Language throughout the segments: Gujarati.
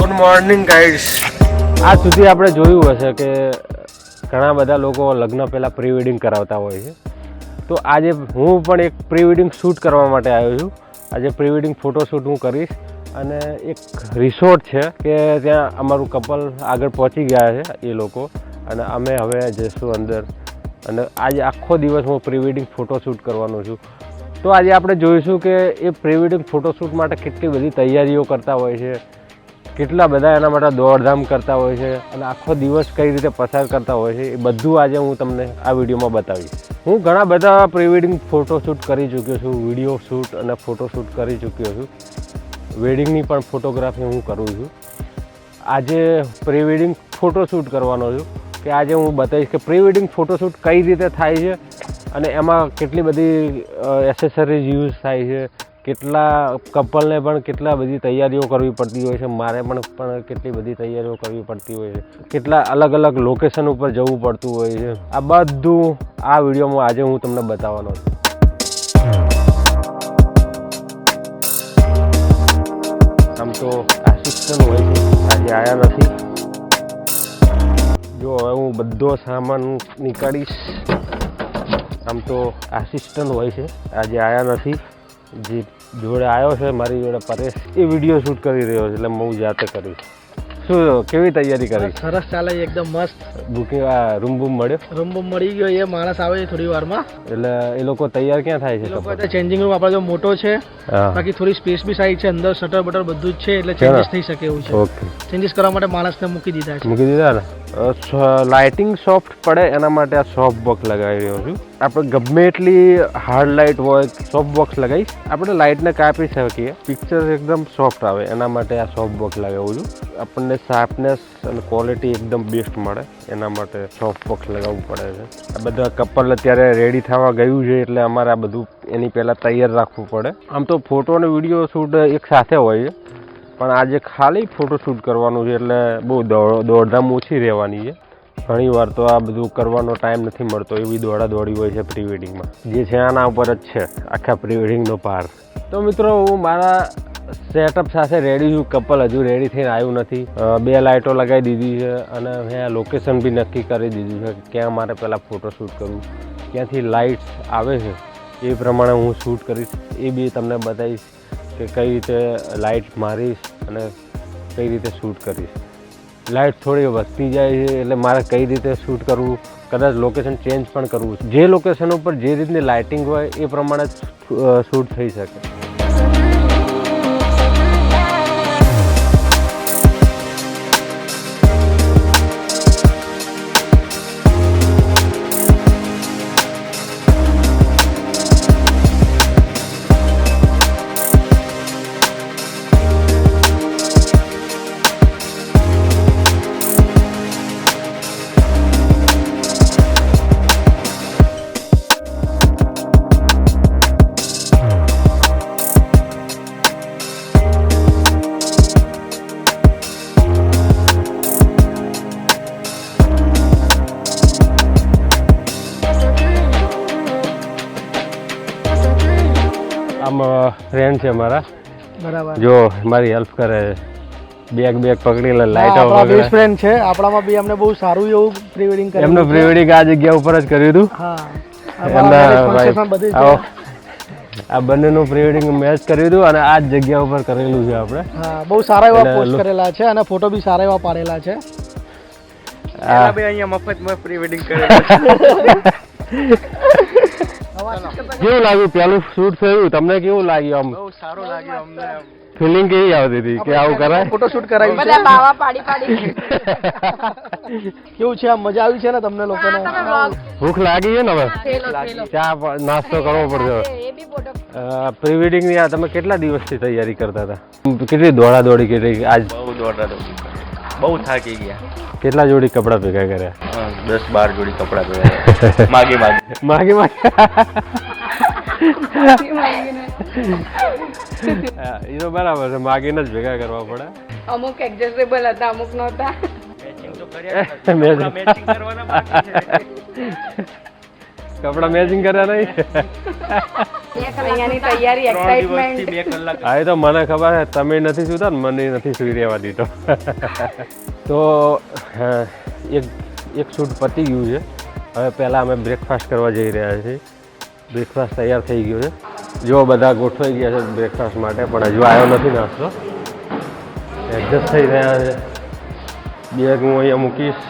Good morning guys. આજ સુધી આપણે જોયું હશે કે ઘણા બધા લોકો લગ્ન પહેલાં પ્રી વેડિંગ કરાવતા હોય છે. તો આજે હું પણ એક પ્રી વેડિંગ શૂટ કરવા માટે આવ્યો છું. આજે પ્રી વેડિંગ ફોટોશૂટ હું કરીશ અને એક રિસોર્ટ છે કે ત્યાં અમારું કપલ આગળ પહોંચી ગયા છે એ લોકો, અને અમે હવે જઈશું અંદર. અને આજે આખો દિવસ હું પ્રી વેડિંગ ફોટોશૂટ કરવાનો છું. તો આજે આપણે જોઈશું કે એ પ્રી વેડિંગ ફોટોશૂટ માટે કેટલી બધી તૈયારીઓ કરતા હોય છે, કેટલા બધા એના માટે દોડધામ કરતા હોય છે અને આખો દિવસ કઈ રીતે પસાર કરતા હોય છે, એ બધું આજે હું તમને આ વિડીયોમાં બતાવીશ. હું ઘણા બધા પ્રી વેડિંગ ફોટોશૂટ કરી ચૂક્યો છું, વિડીયો શૂટ અને ફોટોશૂટ કરી ચૂક્યો છું. વેડિંગની પણ ફોટોગ્રાફી હું કરું છું. આજે પ્રી વેડિંગ ફોટોશૂટ કરવાનો છું કે આજે હું બતાવીશ કે પ્રી વેડિંગ ફોટોશૂટ કઈ રીતે થાય છે અને એમાં કેટલી બધી એસેસરીઝ યુઝ થાય છે, કેટલા કપલને પણ કેટલા બધી તૈયારીઓ કરવી પડતી હોય છે, મારે પણ કેટલી બધી તૈયારીઓ કરવી પડતી હોય છે, કેટલા અલગ અલગ લોકેશન ઉપર જવું પડતું હોય છે. આ બધું આ વિડીયોમાં આજે હું તમને બતાવવાનો છું. આમ તો આસિસ્ટન્ટ હોય છે, આજે આવ્યા નથી. જો હવે હું બધો સામાન નીકાળીશ. આમ તો આસિસ્ટન્ટ હોય છે, આજે આવ્યા નથી. જે જોડે આવ્યો છે મારી જોડે પરેશ, એ વિડીયો શૂટ કરી રહ્યો છે, એટલે હું જાતે કરીશ. શું કેવી તૈયારી કરી? સરસ ચાલે, એકદમ મસ્ત. બુકિંગ રૂમ મળ્યો? રૂમ મળી ગયો, એ માણસ આવે થોડી વારમાં. એટલે એ લોકો તૈયાર ક્યાં થાય છે? એ લોકો ચેન્જિંગ રૂમ આપણે જો મોટો છે, બાકી થોડી સ્પેસ બી સાઈડ છે, અંદર શટર બટર બધું જ છે, એટલે ચેન્જીસ થઈ શકે એવું છે. ઓકે, ચેન્જીસ કરવા માટે માણસને મૂકી દીધા છે. મૂકી દીધા ને? લાઇટિંગ સોફ્ટ પડે એના માટે આ સોફ્ટ બોક્સ લગાવી રહ્યો છું. આપણે ગમે એટલી હાર્ડ લાઇટ હોય, સોફ્ટ બોક્સ લગાવીશ, આપણે લાઇટને કાપી શકીએ, પિક્ચર એકદમ સોફ્ટ આવે એના માટે આ સોફ્ટ બોક્સ લગાવું છું. આપણને શાર્પનેસ અને ક્વોલિટી એકદમ બેસ્ટ મળે એના માટે સોફ્ટ બોક્સ લગાવવું પડે છે. આ બધા કપલ અત્યારે રેડી થવા ગયું છે, એટલે અમારે આ બધું એની પહેલાં તૈયાર રાખવું પડે. આમ તો ફોટો અને વિડીયો શૂટ એક સાથે હોય છે, પણ આજે ખાલી ફોટોશૂટ કરવાનું છે, એટલે બહુ દોડધામ ઓછી રહેવાની છે. ઘણી વાર તો આ બધું કરવાનો ટાઈમ નથી મળતો, એવી દોડાદોડી હોય છે પ્રી વેડિંગમાં. જે છે આના ઉપર જ છે આખા પ્રી વેડિંગનો પાર. તો મિત્રો, હું મારા સેટઅપ સાથે રેડી છું. કપલ હજુ રેડી થઈને આવ્યું નથી. 2 લાઇટો લગાવી દીધી છે અને મેં લોકેશન બી નક્કી કરી દીધું છે કે ક્યાં મારે પહેલાં ફોટોશૂટ કરવું, ક્યાંથી લાઇટ્સ આવે છે એ પ્રમાણે હું શૂટ કરીશ. એ બી તમને બતાવીશ કે કઈ રીતે લાઇટ મારીશ અને કઈ રીતે શૂટ કરીશ. લાઇટ થોડી વધતી જાય છે એટલે મારે કઈ રીતે શૂટ કરવું, કદાચ લોકેશન ચેન્જ પણ કરવું. જે લોકેશન ઉપર જે રીતની લાઇટિંગ હોય એ પ્રમાણે શૂટ થઈ શકે. આમ ફ્રેન્ડ છે મારા, બરાબર, જો મારી હેલ્પ કરે, બેગ પકડી લે, લાઈટો બેસ્ટ ફ્રેન્ડ છે. આપણામાં બી અમને બહુ સારું એવું પ્રી વેડિંગ કર્યું. એમનું પ્રી વેડિંગ આ જગ્યા ઉપર જ કર્યું હતું. હા, આ બંનેનું પ્રી વેડિંગ મેચ કર્યું હતું અને આ જ જગ્યા ઉપર કરેલું છે આપણે. હા, બહુ સારા એવા પોસ્ટ કરેલા છે અને ફોટો બી સારા એવા પાડેલા છે. આ બે અહીંયા મફતમાં પ્રી વેડિંગ કરેલું. કેવું લાગ્યું પેલું શૂટ થયું? તમને કેવું લાગ્યું? આમ બહુ સારું લાગ્યું અમને. ફિલિંગ કેવી આવતી હતી કે આવું કરાય? ફોટો શૂટ કરાવ્યું છે. બધા બાવા પાડી કેવું છે? આમ મજા આવી છે ને તમને લોકોને? ભૂખ લાગી છે ને? હવે ચા નાસ્તો કરવો પડશે. પ્રી વેડિંગ ની તમે કેટલા દિવસથી તૈયારી કરતા હતા? કેટલી દોડાદોડી કેટલી? આજ બહુ દોડાદોડી, બહુ થાકી ગયા. કેટલા જોડી કપડા ભેગા કર્યા? 10-12 જોડી કપડા ભેગા. માગી એ તો બરાબર છે, માગીને જ ભેગા કરવા પડે. અમુક એડજસ્ટેબલ હતા, અમુક નહોતા. કપડા મેચિંગ કર્યા નહીં. અહીંયાની તૈયારી એક્સાઇટમેન્ટ 2 કલાક આ તો મને ખબર છે તમે નથી સુતા ને મને નથી સુઈ રહેવા દીધો તો એક શૂટ પતી ગયું છે હવે પહેલાં અમે બ્રેકફાસ્ટ કરવા જઈ રહ્યા છીએ બ્રેકફાસ્ટ તૈયાર થઈ ગયો છે જો બધા ગોઠવાઈ ગયા છે બ્રેકફાસ્ટ માટે પણ હજુ આવ્યો નથી નાસ્તો એડજસ્ટ થઈ રહ્યા છે બેગ હું અહીંયા મૂકીશ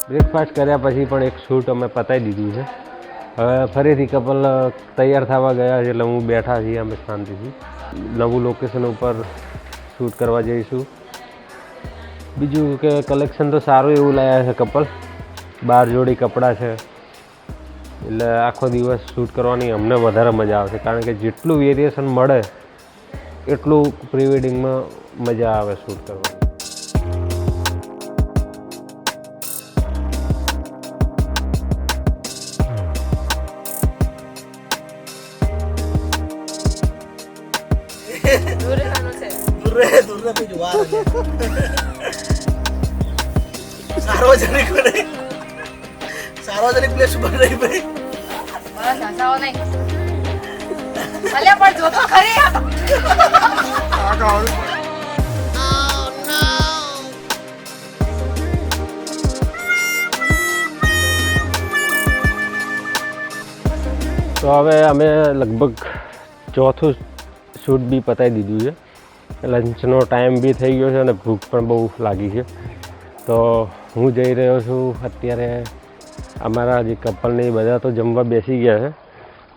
બ્રેકફાસ્ટ કર્યા પછી પણ એક શૂટ અમે પતાવી દીધું છે હવે ફરીથી કપલ તૈયાર થવા ગયા છે એટલે હું બેઠા છીએ અમે શાંતિથી નવું લોકેશન ઉપર શૂટ કરવા જઈશું બીજું કે કલેક્શન તો સારું એવું લાવ્યા છે કપલ 12 જોડી કપડાં છે એટલે આખો દિવસ શૂટ કરવાની અમને વધારે મજા આવશે કારણ કે જેટલું વેરિએશન મળે એટલું પ્રી વેડિંગમાં મજા આવે શૂટ કરવાની સાર્વજનિક પ્લેસ ઉપર નહીં ભાઈ બસ હસાવો નહીં અલ્યા પણ જો તો ખરી તો હવે અમે લગભગ ચોથું શૂટ બી પતાવી દીધું છે લંચનો ટાઈમ બી થઈ ગયો છે અને ભૂખ પણ બહુ લાગી છે તો હું જઈ રહ્યો છું અત્યારે અમારા જે કપલને બધા તો જમવા બેસી ગયા છે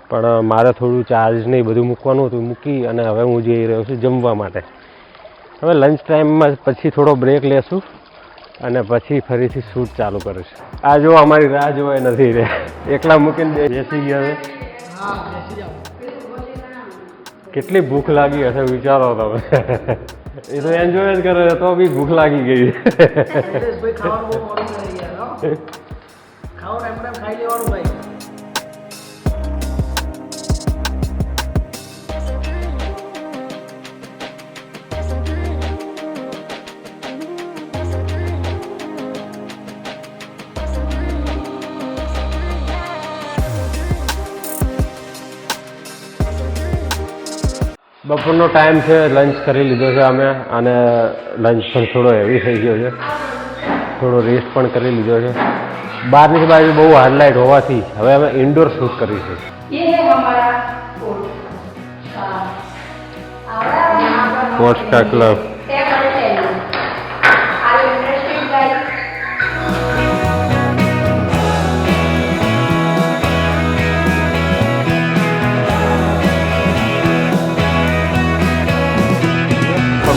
પણ મારે થોડું ચાર્જ ને બધું મૂકવાનું હતું મૂકી અને હવે હું જઈ રહ્યો છું જમવા માટે હવે લંચ ટાઈમમાં પછી થોડો બ્રેક લેશું અને પછી ફરીથી શૂટ ચાલુ કરીશું આ જો અમારી રાહ જોવાય નથી રે એકલા મૂકીને બેસી ગયા છે કેટલી ભૂખ લાગી હશે વિચારો તમે એ તો એન્જોય જ કરે તો બી ભૂખ લાગી ગઈ ખાઈ લેવાનું ભાઈ બપોરનો ટાઈમ છે લંચ કરી લીધો છે અમે અને લંચ પણ થોડો હેવી થઈ ગયો છે થોડો રેસ્ટ પણ કરી લીધો છે બહારની બાજુ બહુ હાઈલાઇટ હોવાથી હવે અમે ઇન્ડોર શૂટ કરીશું સ્પોર્ટ્સ કા ક્લબ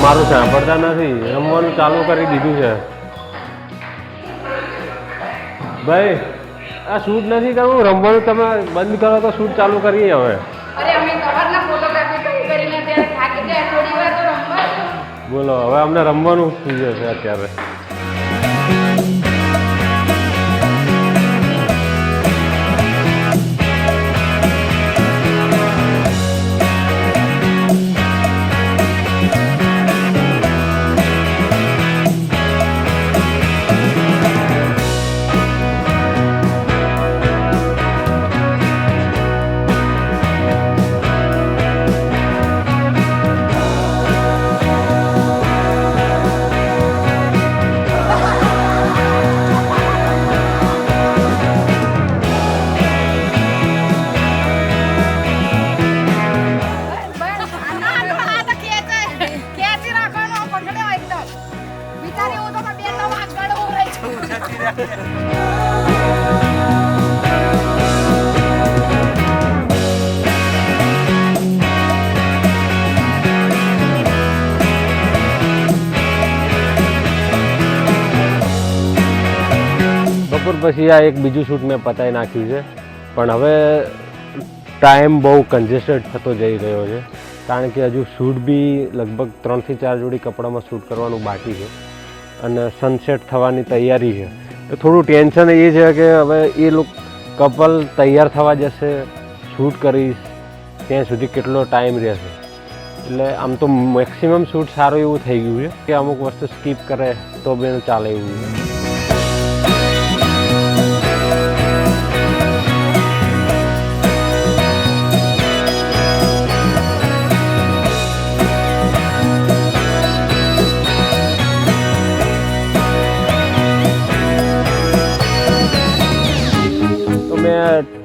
મારું સાંભળતા નથી રમવાનું ચાલુ કરી દીધું છે ભાઈ આ શૂટ નથી કરવું રમવાનું તમે બંધ કરો તો શૂટ ચાલુ કરીએ હવે અરે અમે સવારના ફોટોગ્રાફી કરીને ત્યારે થાકી જાય થોડી વાર તો રમવા બોલો હવે અમને રમવાનું જોઈએ છે અત્યારે પછી આ એક બીજું શૂટ મેં પતાવી નાખ્યું છે, પણ હવે ટાઈમ બહુ કન્જેસ્ટેડ થતો જઈ રહ્યો છે, કારણ કે હજુ શૂટ બી લગભગ 3 થી 4 જોડી કપડામાં શૂટ કરવાનું બાકી છે અને સનસેટ થવાની તૈયારી છે. તો થોડું ટેન્શન એ છે કે હવે એ લોકો કપલ તૈયાર થવા જશે, શૂટ કરીશ ત્યાં સુધી કેટલો ટાઈમ રહેશે. એટલે આમ તો મેક્સિમમ શૂટ સારું એવું થઈ ગયું છે કે અમુક વસ્તુ સ્કીપ કરે તો બી ચાલે એવું છે.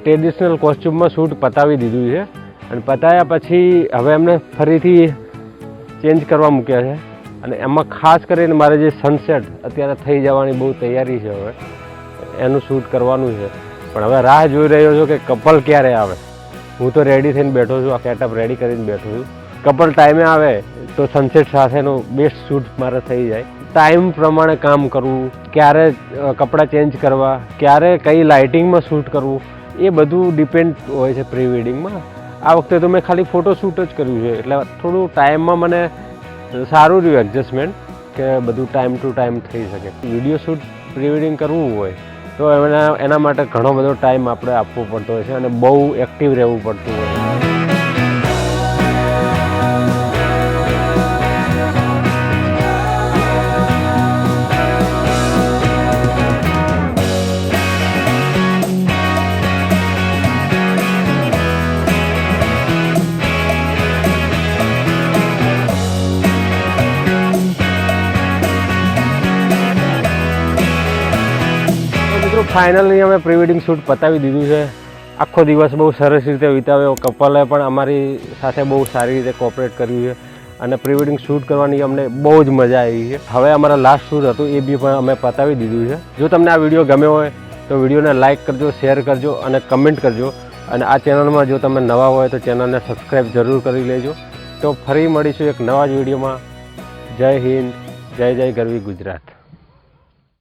ટ્રેડિશનલ કોસ્ચ્યુમમાં શૂટ પતાવી દીધું છે અને પતાવ્યા પછી હવે એમને ફરીથી ચેન્જ કરવા મૂક્યા છે અને એમાં ખાસ કરીને મારે જે સનસેટ અત્યારે થઈ જવાની બહુ તૈયારી છે, હવે એનું શૂટ કરવાનું છે. પણ હવે રાહ જોઈ રહ્યો છું કે કપલ ક્યારે આવે. હું તો રેડી થઈને બેઠો છું, આ સેટઅપ રેડી કરીને બેઠો છું. કપલ ટાઈમે આવે તો સનસેટ સાથેનો બેસ્ટ શૂટ મારે થઈ જાય. ટાઈમ પ્રમાણે કામ કરવું, ક્યારે કપડાં ચેન્જ કરવા, ક્યારે કઈ લાઇટિંગમાં શૂટ કરવું, એ બધું ડિપેન્ડ હોય છે પ્રી વેડિંગમાં. આ વખતે તો મેં ખાલી ફોટો શૂટ જ કર્યું છે, એટલે થોડું ટાઈમમાં મને સારું રહ્યું એડજસ્ટમેન્ટ કે બધું ટાઈમ ટુ ટાઈમ થઈ શકે. વિડીયો શૂટ પ્રી વેડિંગ કરવું હોય તો એના માટે ઘણો બધો ટાઈમ આપણે આપવો પડતો હોય છે અને બહુ એક્ટિવ રહેવું પડતું હોય છે. ફાઇનલી અમે પ્રી વેડિંગ શૂટ પતાવી દીધું છે. આખો દિવસ બહુ સરસ રીતે વિતાવ્યો. કપલે પણ અમારી સાથે બહુ સારી રીતે કોઓપરેટ કર્યું છે અને પ્રી વેડિંગ શૂટ કરવાની અમને બહુ જ મજા આવી છે. હવે અમારા લાસ્ટ શૂટ હતું એ બી પણ અમે પતાવી દીધું છે. જો તમને આ વિડીયો ગમ્યો હોય તો વિડીયોને લાઇક કરજો, શેર કરજો અને કમેન્ટ કરજો. અને આ ચેનલમાં જો તમે નવા હોય તો ચેનલને સબસ્ક્રાઈબ જરૂર કરી લેજો. તો ફરી મળીશું એક નવા જ વિડીયોમાં. જય હિન્દ, જય જય ગરવી ગુજરાત.